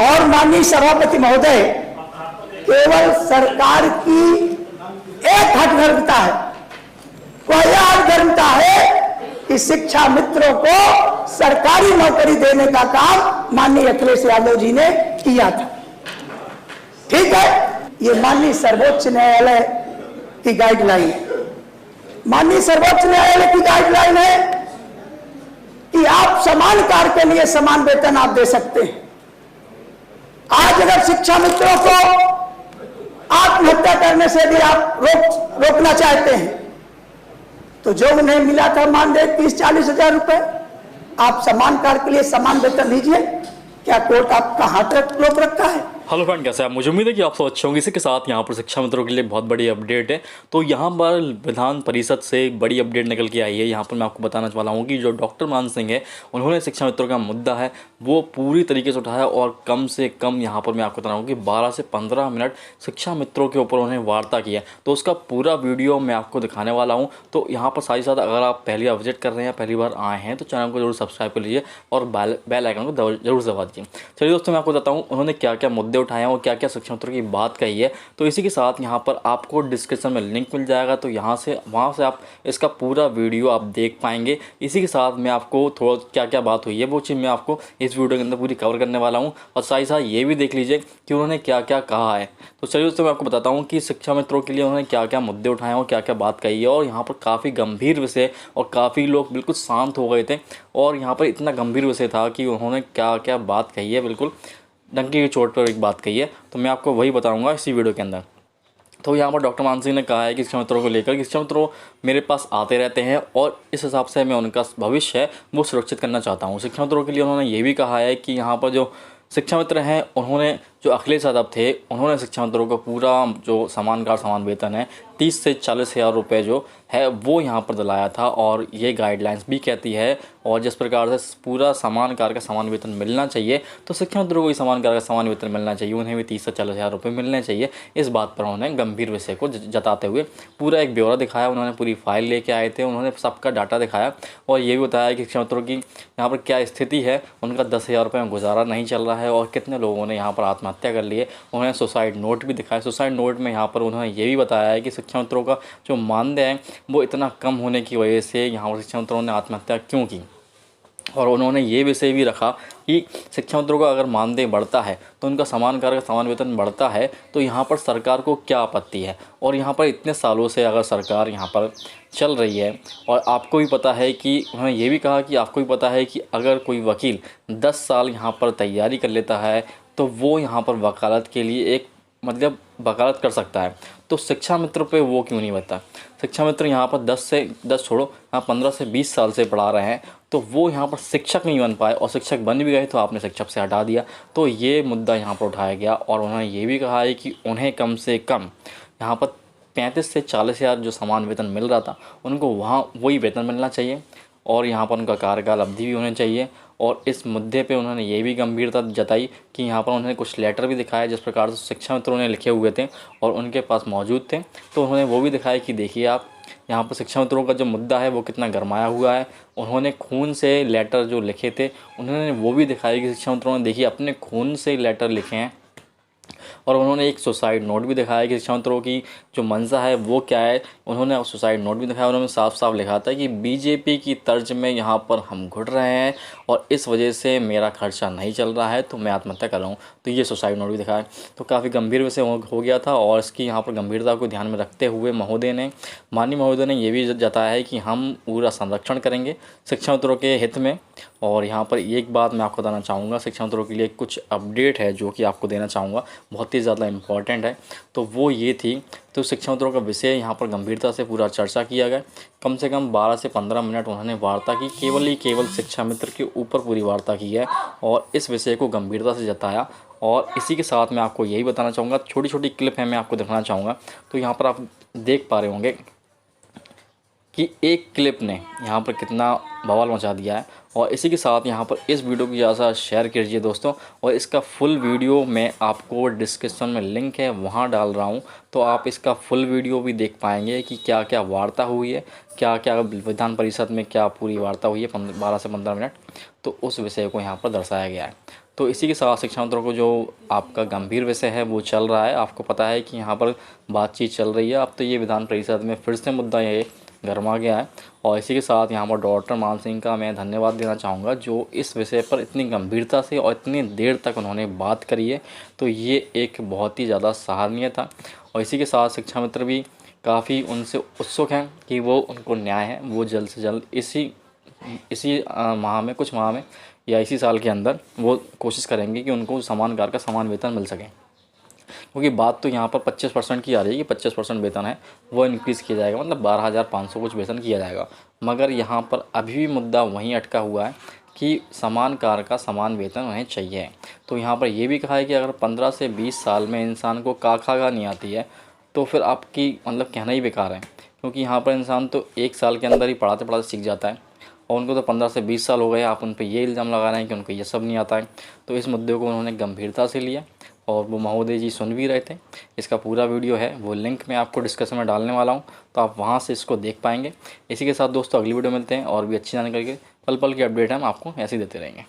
और माननीय सभापति महोदय, केवल सरकार की एक हठधर्मिता है, वह यह हठधर्मिता है कि शिक्षा मित्रों को सरकारी नौकरी देने का काम माननीय अखिलेश यादव जी ने किया था। ठीक है, ये माननीय सर्वोच्च न्यायालय की गाइडलाइन है। माननीय सर्वोच्च न्यायालय की गाइडलाइन है कि आप समान कार्य के लिए समान वेतन आप दे सकते हैं। आज अगर शिक्षा मित्रों को आत्महत्या करने से भी आप रोकना चाहते हैं तो जो उन्हें मिला था मानदेय 30-40 हजार रुपए, आप समान कार्य के लिए समान वेतन लीजिए। क्या कोर्ट आपका हाथ रोक रखा है? हेलो फ्रेंड, कैसे आप? मुझे उम्मीद है कि आप सब अच्छे होंगे। इसी के साथ यहाँ पर शिक्षा मित्रों के लिए बहुत बड़ी अपडेट है। तो यहाँ पर विधान परिषद से एक बड़ी अपडेट निकल के आई है। यहाँ पर मैं आपको बताना वाला हूँ कि जो डॉक्टर मान सिंह है, उन्होंने शिक्षा मित्रों का मुद्दा है वो पूरी तरीके से उठाया और कम से कम यहाँ पर मैं आपको बता रहा हूँ कि 12 से 15 मिनट शिक्षा मित्रों के ऊपर उन्होंने वार्ता किया। तो उसका पूरा वीडियो मैं आपको दिखाने वाला हूँ। तो यहाँ पर साथ ही साथ अगर आप पहली बार विजिट कर रहे हैं, पहली बार आए हैं, तो चैनल को जरूर सब्सक्राइब कर लीजिए और बेल आइकन को जरूर दबा दीजिए। चलिए दोस्तों, मैं आपको बताता हूँ उन्होंने क्या क्या मुद्दे उठाए हैं और क्या क्या शिक्षा मित्रों की बात कही है। तो इसी के साथ यहाँ पर आपको डिस्क्रिप्शन में लिंक मिल जाएगा, तो यहाँ से वहाँ से आप इसका पूरा वीडियो आप देख पाएंगे। इसी के साथ मैं आपको थोड़ा क्या क्या बात हुई है वो चीज़ मैं आपको इस वीडियो के अंदर पूरी कवर करने वाला हूँ। और साथ ही साथ ये भी देख लीजिए कि उन्होंने क्या क्या कहा है। तो चलिए दोस्तों, मैं आपको बताता हूँ कि शिक्षा मित्रों के लिए उन्होंने क्या क्या मुद्दे उठाए हैं और क्या क्या बात कही है। और यहाँ पर काफ़ी गंभीर विषय और काफ़ी लोग बिल्कुल शांत हो गए थे। और यहाँ पर इतना गंभीर विषय था कि उन्होंने क्या क्या बात कही है, बिल्कुल डंकी की चोट पर एक बात कही है। तो मैं आपको वही बताऊंगा इसी वीडियो के अंदर। तो यहाँ पर डॉक्टर मान सिंह ने कहा है कि शिक्षा मित्रों को लेकर कि शिक्षा मित्रों मेरे पास आते रहते हैं और इस हिसाब से मैं उनका भविष्य है वो सुरक्षित करना चाहता हूँ। शिक्षा मित्रों के लिए उन्होंने ये भी कहा है कि यहाँ पर जो शिक्षा मित्र हैं, उन्होंने जो अखिलेश यादव थे, उन्होंने शिक्षा मित्रों को पूरा जो समान कार्य समान वेतन है 30 से 40 हज़ार रुपये जो है वो यहाँ पर दिलाया था। और ये गाइडलाइंस भी कहती है और जिस प्रकार से पूरा समान कार्य का समान वेतन मिलना चाहिए, तो शिक्षा मित्रों को भी समान कार्य का समान वेतन मिलना चाहिए, उन्हें भी 30 से 40 हज़ार रुपये मिलने चाहिए। इस बात पर उन्होंने गंभीर विषय को जताते हुए पूरा एक ब्यौरा दिखाया। उन्होंने पूरी फाइल लेके आए थे, उन्होंने सबका डाटा दिखाया और ये भी बताया कि शिक्षा मित्रों की यहाँ पर क्या स्थिति है। उनका 10,000 रुपये में गुजारा नहीं चल रहा है और कितने लोगों ने यहाँ पर आत्महत्या कर लिए। उन्होंने सुसाइड नोट भी दिखाया। सुसाइड नोट में यहाँ पर उन्होंने ये भी बताया है कि शिक्षा मित्रों का जो मानदेय है वो इतना कम होने की वजह से यहाँ पर शिक्षा मित्रों ने आत्महत्या क्यों की। और उन्होंने ये विषय भी रखा कि शिक्षा मित्रों का अगर मानदेय बढ़ता है तो उनका समान कार्य का समान वेतन बढ़ता है, तो यहाँ पर सरकार को क्या आपत्ति है। और यहाँ पर इतने सालों से अगर सरकार यहाँ पर चल रही है और आपको भी पता है कि उन्होंने ये भी कहा कि आपको भी पता है कि अगर कोई वकील 10 साल यहाँ पर तैयारी कर लेता है तो वो यहाँ पर वकालत के लिए एक वकालत कर सकता है। तो शिक्षा मित्र पे वो क्यों नहीं बता। शिक्षा मित्र यहाँ पर 10 छोड़ो, यहाँ 15 से 20 साल से पढ़ा रहे हैं, तो वो यहाँ पर शिक्षक नहीं बन पाए और शिक्षक बन भी गए तो आपने शिक्षक से हटा दिया। तो ये मुद्दा यहाँ पर उठाया गया और उन्होंने ये भी कहा है कि उन्हें कम से कम यहाँ पर 35 से 40 हज़ार जो समान वेतन मिल रहा था उनको वहाँ वही वेतन मिलना चाहिए और यहाँ पर उनका कार्यकाल अवधि भी होनी चाहिए। और इस मुद्दे पे उन्होंने ये भी गंभीरता जताई कि यहाँ पर उन्होंने कुछ लेटर भी दिखाया जिस प्रकार से शिक्षा मित्रों ने लिखे हुए थे और उनके पास मौजूद थे। तो उन्होंने वो भी दिखाया कि देखिए आप यहाँ पर शिक्षा मित्रों का जो मुद्दा है वो कितना गरमाया हुआ है। उन्होंने खून से लेटर जो लिखे थे उन्होंने वो भी दिखाया कि शिक्षा मित्रों ने देखिए अपने खून से लेटर लिखे हैं। और उन्होंने एक सुसाइड नोट भी दिखाया कि शिक्षा मित्रों की जो मंशा है वो क्या है। उन्होंने सुसाइड नोट भी दिखाया। उन्होंने साफ साफ लिखा था कि बीजेपी की तर्ज में यहाँ पर हम घुट रहे हैं और इस वजह से मेरा खर्चा नहीं चल रहा है तो मैं आत्महत्या कर रहा हूँ। तो ये सुसाइड नोट भी दिखाया। तो काफ़ी गंभीर विषय हो गया था और इसकी यहाँ पर गंभीरता को ध्यान में रखते हुए माननीय महोदय ने ये भी जताया है कि हम पूरा संरक्षण करेंगे शिक्षा मित्रों के हित में। और यहाँ पर एक बात मैं आपको बताना चाहूँगा, शिक्षा मित्रों के लिए कुछ अपडेट है जो कि आपको देना चाहूँगा, बहुत ही ज़्यादा इम्पॉर्टेंट है। तो वो ये थी, तो शिक्षा मित्रों का विषय यहाँ पर गंभीरता से पूरा चर्चा किया गया। कम से कम 12 से 15 मिनट उन्होंने वार्ता की, केवल शिक्षा मित्र के ऊपर पूरी वार्ता की है और इस विषय को गंभीरता से जताया। और इसी के साथ मैं आपको यही बताना चाहूँगा, छोटी छोटी क्लिप है मैं आपको दिखाना चाहूँगा। तो यहाँ पर आप देख पा रहे होंगे कि एक क्लिप ने यहाँ पर कितना बवाल मचा दिया है। और इसी के साथ यहाँ पर इस वीडियो को ज़्यादा शेयर कीजिए दोस्तों। और इसका फुल वीडियो मैं आपको डिस्क्रिप्शन में लिंक है वहाँ डाल रहा हूँ, तो आप इसका फुल वीडियो भी देख पाएंगे कि क्या क्या वार्ता हुई है, क्या क्या विधान परिषद में क्या पूरी वार्ता हुई है 12 से 15 मिनट। तो उस विषय को यहाँ पर दर्शाया गया है। तो इसी के साथ शिक्षा मित्रों को जो आपका गंभीर विषय है वो चल रहा है, आपको पता है कि यहाँ पर बातचीत चल रही है। अब तो ये विधान परिषद में फिर से मुद्दा ये गरमा गया है। और इसी के साथ यहाँ पर डॉक्टर मान सिंह का मैं धन्यवाद देना चाहूँगा, जो इस विषय पर इतनी गंभीरता से और इतनी देर तक उन्होंने बात करी है, तो ये एक बहुत ही ज़्यादा सराहनीय था। और इसी के साथ शिक्षा मित्र भी काफ़ी उनसे उत्सुक हैं कि वो उनको न्याय है वो जल्द से जल्द इसी माह में, कुछ माह में या इसी साल के अंदर वो कोशिश करेंगे कि उनको समान कार्य का समान वेतन मिल सके। क्योंकि बात तो यहाँ पर 25% की आ रही है कि 25% वेतन है वो इंक्रीज़ किया जाएगा, मतलब 12,500 कुछ वेतन किया जाएगा। मगर यहाँ पर अभी भी मुद्दा वहीं अटका हुआ है कि समान कार्य का समान वेतन उन्हें चाहिए। तो यहाँ पर ये भी कहा है कि अगर 15 से 20 साल में इंसान को क ख ग नहीं आती है तो फिर आपकी मतलब कहना ही बेकार है। क्योंकि यहाँ पर इंसान तो 1 साल के अंदर ही पढ़ाते पढ़ाते सीख जाता है, और उनको तो 15 से 20 साल हो गए, आप उन पर ये इल्ज़ाम लगा रहे हैं कि उनको ये सब नहीं आता है। तो इस मुद्दे को उन्होंने गंभीरता से लिया और वो महोदय जी सुन भी रहे थे। इसका पूरा वीडियो है, वो लिंक मैं आपको डिस्क्रिप्शन में डालने वाला हूँ, तो आप वहाँ से इसको देख पाएंगे। इसी के साथ दोस्तों अगली वीडियो मिलते हैं और भी अच्छी जानकारी के पल पल की अपडेट हम आपको ऐसे ही देते रहेंगे।